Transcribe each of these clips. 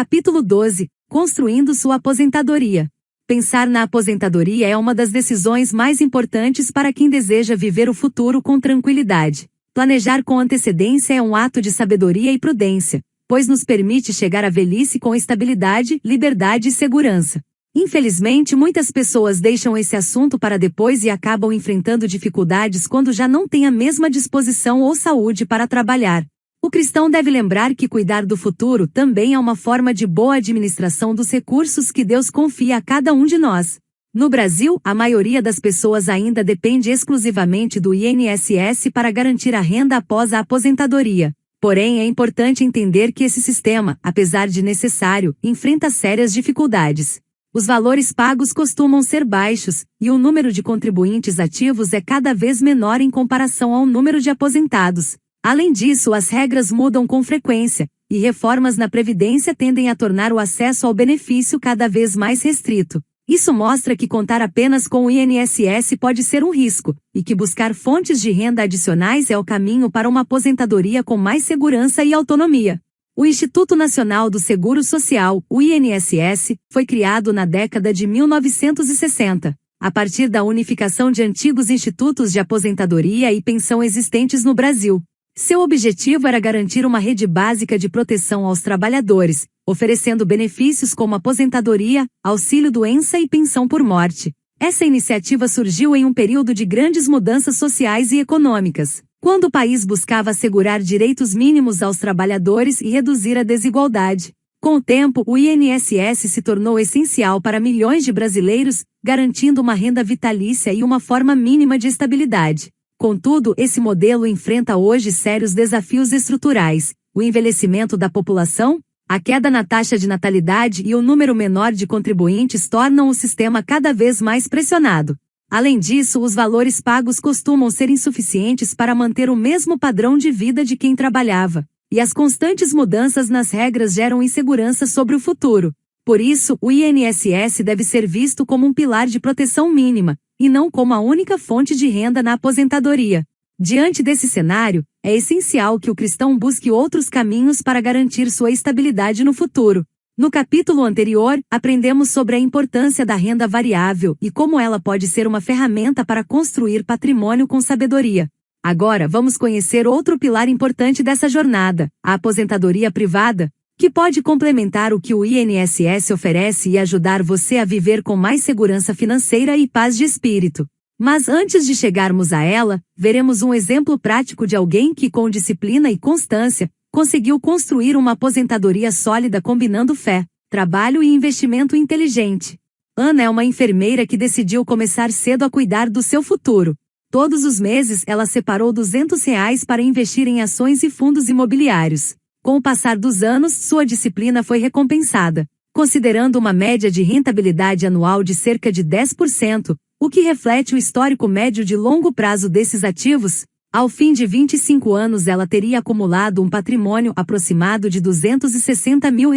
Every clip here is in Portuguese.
Capítulo 12. Construindo sua aposentadoria. Pensar na aposentadoria é uma das decisões mais importantes para quem deseja viver o futuro com tranquilidade. Planejar com antecedência é um ato de sabedoria e prudência, pois nos permite chegar à velhice com estabilidade, liberdade e segurança. Infelizmente, muitas pessoas deixam esse assunto para depois e acabam enfrentando dificuldades quando já não têm a mesma disposição ou saúde para trabalhar. O cristão deve lembrar que cuidar do futuro também é uma forma de boa administração dos recursos que Deus confia a cada um de nós. No Brasil, a maioria das pessoas ainda depende exclusivamente do INSS para garantir a renda após a aposentadoria. Porém, é importante entender que esse sistema, apesar de necessário, enfrenta sérias dificuldades. Os valores pagos costumam ser baixos, e o número de contribuintes ativos é cada vez menor em comparação ao número de aposentados. Além disso, as regras mudam com frequência, e reformas na Previdência tendem a tornar o acesso ao benefício cada vez mais restrito. Isso mostra que contar apenas com o INSS pode ser um risco, e que buscar fontes de renda adicionais é o caminho para uma aposentadoria com mais segurança e autonomia. O Instituto Nacional do Seguro Social, o INSS, foi criado na década de 1960, a partir da unificação de antigos institutos de aposentadoria e pensão existentes no Brasil. Seu objetivo era garantir uma rede básica de proteção aos trabalhadores, oferecendo benefícios como aposentadoria, auxílio-doença e pensão por morte. Essa iniciativa surgiu em um período de grandes mudanças sociais e econômicas, quando o país buscava assegurar direitos mínimos aos trabalhadores e reduzir a desigualdade. Com o tempo, o INSS se tornou essencial para milhões de brasileiros, garantindo uma renda vitalícia e uma forma mínima de estabilidade. Contudo, esse modelo enfrenta hoje sérios desafios estruturais: o envelhecimento da população, a queda na taxa de natalidade e o número menor de contribuintes tornam o sistema cada vez mais pressionado. Além disso, os valores pagos costumam ser insuficientes para manter o mesmo padrão de vida de quem trabalhava, e as constantes mudanças nas regras geram insegurança sobre o futuro. Por isso, o INSS deve ser visto como um pilar de proteção mínima, e não como a única fonte de renda na aposentadoria. Diante desse cenário, é essencial que o cristão busque outros caminhos para garantir sua estabilidade no futuro. No capítulo anterior, aprendemos sobre a importância da renda variável e como ela pode ser uma ferramenta para construir patrimônio com sabedoria. Agora vamos conhecer outro pilar importante dessa jornada, a aposentadoria privada, que pode complementar o que o INSS oferece e ajudar você a viver com mais segurança financeira e paz de espírito. Mas antes de chegarmos a ela, veremos um exemplo prático de alguém que, com disciplina e constância, conseguiu construir uma aposentadoria sólida combinando fé, trabalho e investimento inteligente. Ana é uma enfermeira que decidiu começar cedo a cuidar do seu futuro. Todos os meses ela separou R$ 200 para investir em ações e fundos imobiliários. Com o passar dos anos, sua disciplina foi recompensada, considerando uma média de rentabilidade anual de cerca de 10%, o que reflete o histórico médio de longo prazo desses ativos. Ao fim de 25 anos ela teria acumulado um patrimônio aproximado de R$ 260 mil.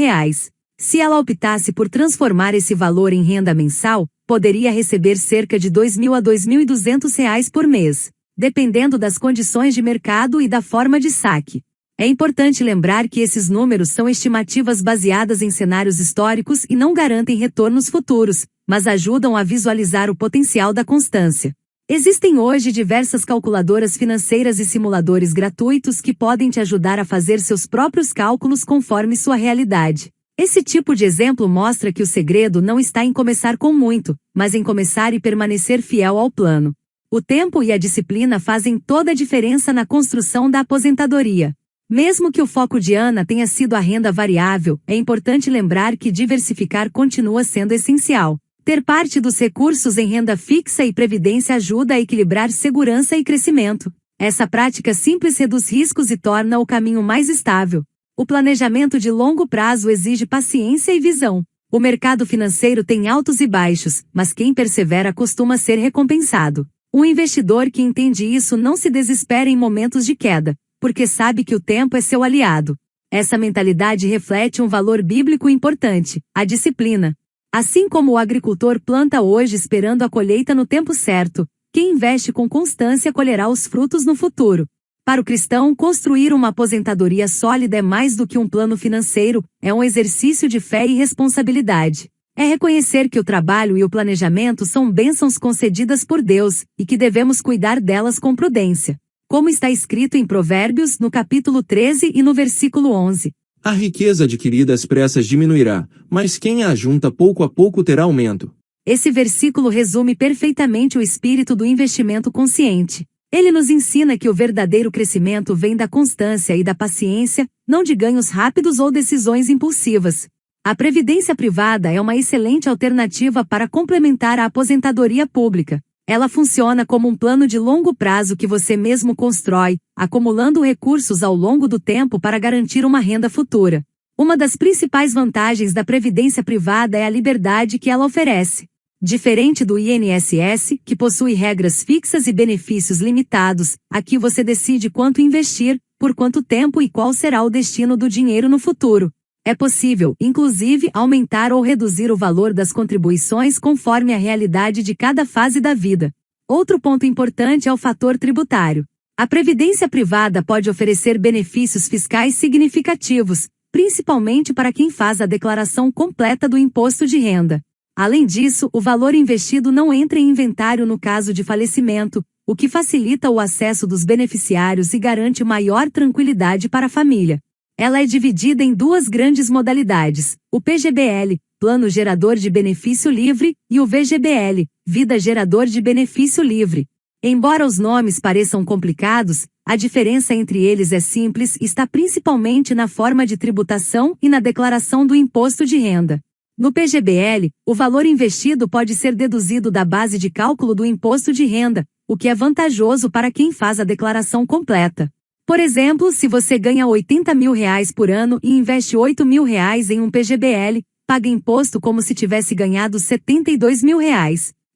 Se ela optasse por transformar esse valor em renda mensal, poderia receber cerca de R$ 2.000 a R$ 2.200 por mês, dependendo das condições de mercado e da forma de saque. É importante lembrar que esses números são estimativas baseadas em cenários históricos e não garantem retornos futuros, mas ajudam a visualizar o potencial da constância. Existem hoje diversas calculadoras financeiras e simuladores gratuitos que podem te ajudar a fazer seus próprios cálculos conforme sua realidade. Esse tipo de exemplo mostra que o segredo não está em começar com muito, mas em começar e permanecer fiel ao plano. O tempo e a disciplina fazem toda a diferença na construção da aposentadoria. Mesmo que o foco de Ana tenha sido a renda variável, é importante lembrar que diversificar continua sendo essencial. Ter parte dos recursos em renda fixa e previdência ajuda a equilibrar segurança e crescimento. Essa prática simples reduz riscos e torna o caminho mais estável. O planejamento de longo prazo exige paciência e visão. O mercado financeiro tem altos e baixos, mas quem persevera costuma ser recompensado. Um investidor que entende isso não se desespera em momentos de queda, porque sabe que o tempo é seu aliado. Essa mentalidade reflete um valor bíblico importante, a disciplina. Assim como o agricultor planta hoje esperando a colheita no tempo certo, quem investe com constância colherá os frutos no futuro. Para o cristão, construir uma aposentadoria sólida é mais do que um plano financeiro, é um exercício de fé e responsabilidade. É reconhecer que o trabalho e o planejamento são bênçãos concedidas por Deus, e que devemos cuidar delas com prudência. Como está escrito em Provérbios, no capítulo 13 e no versículo 11. A riqueza adquirida às pressas diminuirá, mas quem a ajunta pouco a pouco terá aumento. Esse versículo resume perfeitamente o espírito do investimento consciente. Ele nos ensina que o verdadeiro crescimento vem da constância e da paciência, não de ganhos rápidos ou decisões impulsivas. A previdência privada é uma excelente alternativa para complementar a aposentadoria pública. Ela funciona como um plano de longo prazo que você mesmo constrói, acumulando recursos ao longo do tempo para garantir uma renda futura. Uma das principais vantagens da previdência privada é a liberdade que ela oferece. Diferente do INSS, que possui regras fixas e benefícios limitados, aqui você decide quanto investir, por quanto tempo e qual será o destino do dinheiro no futuro. É possível, inclusive, aumentar ou reduzir o valor das contribuições conforme a realidade de cada fase da vida. Outro ponto importante é o fator tributário. A previdência privada pode oferecer benefícios fiscais significativos, principalmente para quem faz a declaração completa do imposto de renda. Além disso, o valor investido não entra em inventário no caso de falecimento, o que facilita o acesso dos beneficiários e garante maior tranquilidade para a família. Ela é dividida em duas grandes modalidades, o PGBL, Plano Gerador de Benefício Livre, e o VGBL, Vida Gerador de Benefício Livre. Embora os nomes pareçam complicados, a diferença entre eles é simples e está principalmente na forma de tributação e na declaração do imposto de renda. No PGBL, o valor investido pode ser deduzido da base de cálculo do imposto de renda, o que é vantajoso para quem faz a declaração completa. Por exemplo, se você ganha R$80 mil por ano e investe R$8 mil em um PGBL, paga imposto como se tivesse ganhado R$72 mil.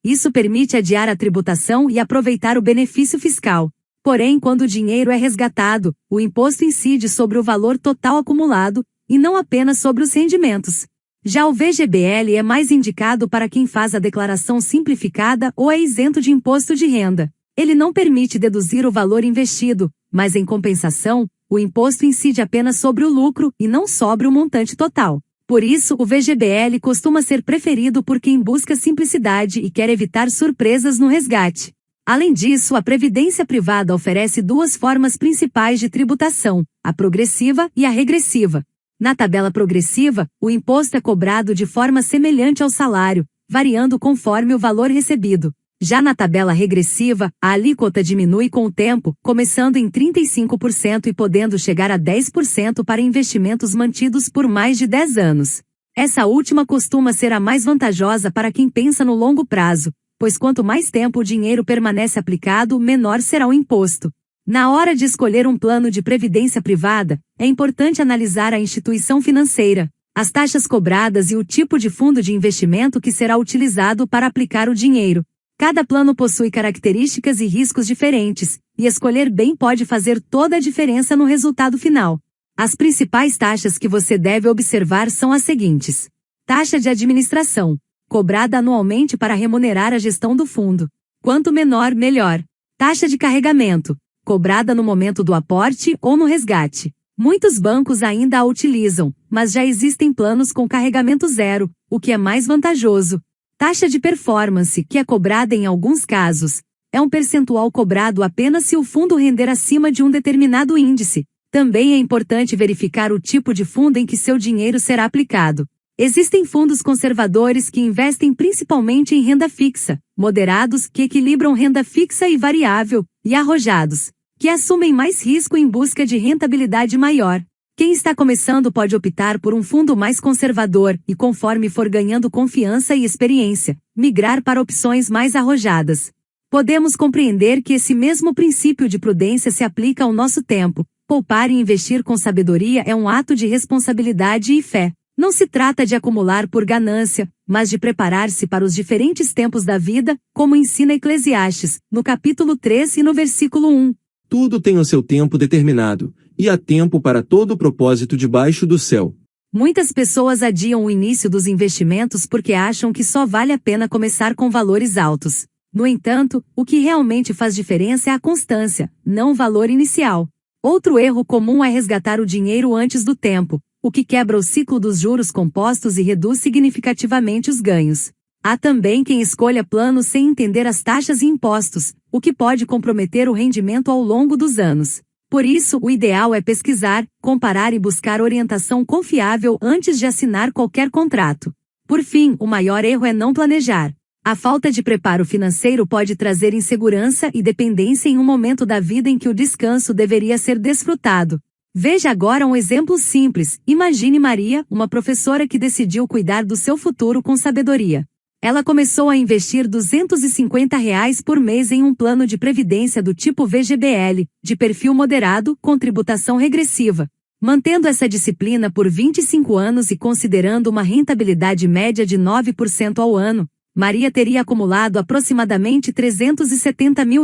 Isso permite adiar a tributação e aproveitar o benefício fiscal. Porém, quando o dinheiro é resgatado, o imposto incide sobre o valor total acumulado, e não apenas sobre os rendimentos. Já o VGBL é mais indicado para quem faz a declaração simplificada ou é isento de imposto de renda. Ele não permite deduzir o valor investido, mas em compensação, o imposto incide apenas sobre o lucro e não sobre o montante total. Por isso, o VGBL costuma ser preferido por quem busca simplicidade e quer evitar surpresas no resgate. Além disso, a previdência privada oferece duas formas principais de tributação, a progressiva e a regressiva. Na tabela progressiva, o imposto é cobrado de forma semelhante ao salário, variando conforme o valor recebido. Já na tabela regressiva, a alíquota diminui com o tempo, começando em 35% e podendo chegar a 10% para investimentos mantidos por mais de 10 anos. Essa última costuma ser a mais vantajosa para quem pensa no longo prazo, pois quanto mais tempo o dinheiro permanece aplicado, menor será o imposto. Na hora de escolher um plano de previdência privada, é importante analisar a instituição financeira, as taxas cobradas e o tipo de fundo de investimento que será utilizado para aplicar o dinheiro. Cada plano possui características e riscos diferentes, e escolher bem pode fazer toda a diferença no resultado final. As principais taxas que você deve observar são as seguintes: taxa de administração, cobrada anualmente para remunerar a gestão do fundo. Quanto menor, melhor. Taxa de carregamento, cobrada no momento do aporte ou no resgate. Muitos bancos ainda a utilizam, mas já existem planos com carregamento zero, o que é mais vantajoso. Taxa de performance, que é cobrada em alguns casos. É um percentual cobrado apenas se o fundo render acima de um determinado índice. Também é importante verificar o tipo de fundo em que seu dinheiro será aplicado. Existem fundos conservadores que investem principalmente em renda fixa, moderados que equilibram renda fixa e variável, e arrojados, que assumem mais risco em busca de rentabilidade maior. Quem está começando pode optar por um fundo mais conservador e, conforme for ganhando confiança e experiência, migrar para opções mais arrojadas. Podemos compreender que esse mesmo princípio de prudência se aplica ao nosso tempo. Poupar e investir com sabedoria é um ato de responsabilidade e fé. Não se trata de acumular por ganância, mas de preparar-se para os diferentes tempos da vida, como ensina Eclesiastes, no capítulo 3 e no versículo 1. Tudo tem o seu tempo determinado, e há tempo para todo o propósito debaixo do céu. Muitas pessoas adiam o início dos investimentos porque acham que só vale a pena começar com valores altos. No entanto, o que realmente faz diferença é a constância, não o valor inicial. Outro erro comum é resgatar o dinheiro antes do tempo, o que quebra o ciclo dos juros compostos e reduz significativamente os ganhos. Há também quem escolha planos sem entender as taxas e impostos, o que pode comprometer o rendimento ao longo dos anos. Por isso, o ideal é pesquisar, comparar e buscar orientação confiável antes de assinar qualquer contrato. Por fim, o maior erro é não planejar. A falta de preparo financeiro pode trazer insegurança e dependência em um momento da vida em que o descanso deveria ser desfrutado. Veja agora um exemplo simples. Imagine Maria, uma professora que decidiu cuidar do seu futuro com sabedoria. Ela começou a investir R$ 250 por mês em um plano de previdência do tipo VGBL, de perfil moderado, com tributação regressiva. Mantendo essa disciplina por 25 anos e considerando uma rentabilidade média de 9% ao ano, Maria teria acumulado aproximadamente R$ 370 mil.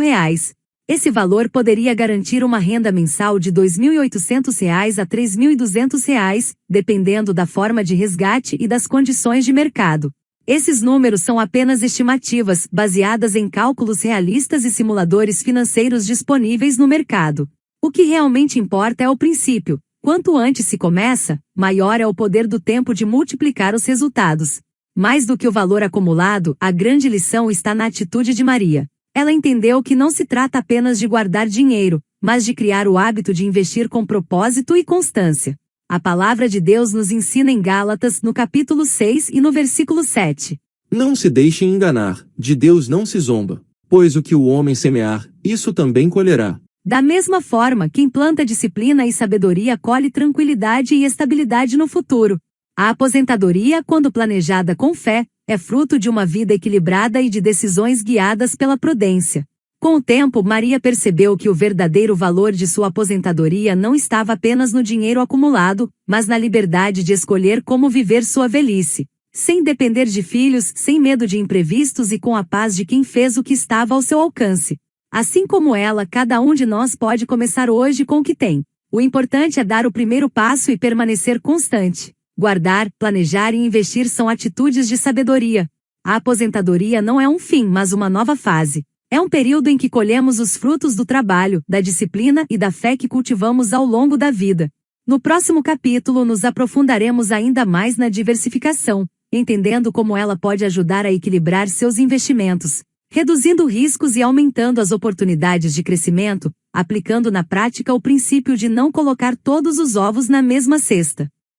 Esse valor poderia garantir uma renda mensal de R$ 2.800 a R$ 3.200, dependendo da forma de resgate e das condições de mercado. Esses números são apenas estimativas, baseadas em cálculos realistas e simuladores financeiros disponíveis no mercado. O que realmente importa é o princípio. Quanto antes se começa, maior é o poder do tempo de multiplicar os resultados. Mais do que o valor acumulado, a grande lição está na atitude de Maria. Ela entendeu que não se trata apenas de guardar dinheiro, mas de criar o hábito de investir com propósito e constância. A palavra de Deus nos ensina em Gálatas, no capítulo 6 e no versículo 7. Não se deixem enganar, de Deus não se zomba, pois o que o homem semear, isso também colherá. Da mesma forma, quem planta disciplina e sabedoria colhe tranquilidade e estabilidade no futuro. A aposentadoria, quando planejada com fé, é fruto de uma vida equilibrada e de decisões guiadas pela prudência. Com o tempo, Maria percebeu que o verdadeiro valor de sua aposentadoria não estava apenas no dinheiro acumulado, mas na liberdade de escolher como viver sua velhice, sem depender de filhos, sem medo de imprevistos e com a paz de quem fez o que estava ao seu alcance. Assim como ela, cada um de nós pode começar hoje com o que tem. O importante é dar o primeiro passo e permanecer constante. Guardar, planejar e investir são atitudes de sabedoria. A aposentadoria não é um fim, mas uma nova fase. É um período em que colhemos os frutos do trabalho, da disciplina e da fé que cultivamos ao longo da vida. No próximo capítulo nos aprofundaremos ainda mais na diversificação, entendendo como ela pode ajudar a equilibrar seus investimentos, reduzindo riscos e aumentando as oportunidades de crescimento, aplicando na prática o princípio de não colocar todos os ovos na mesma cesta.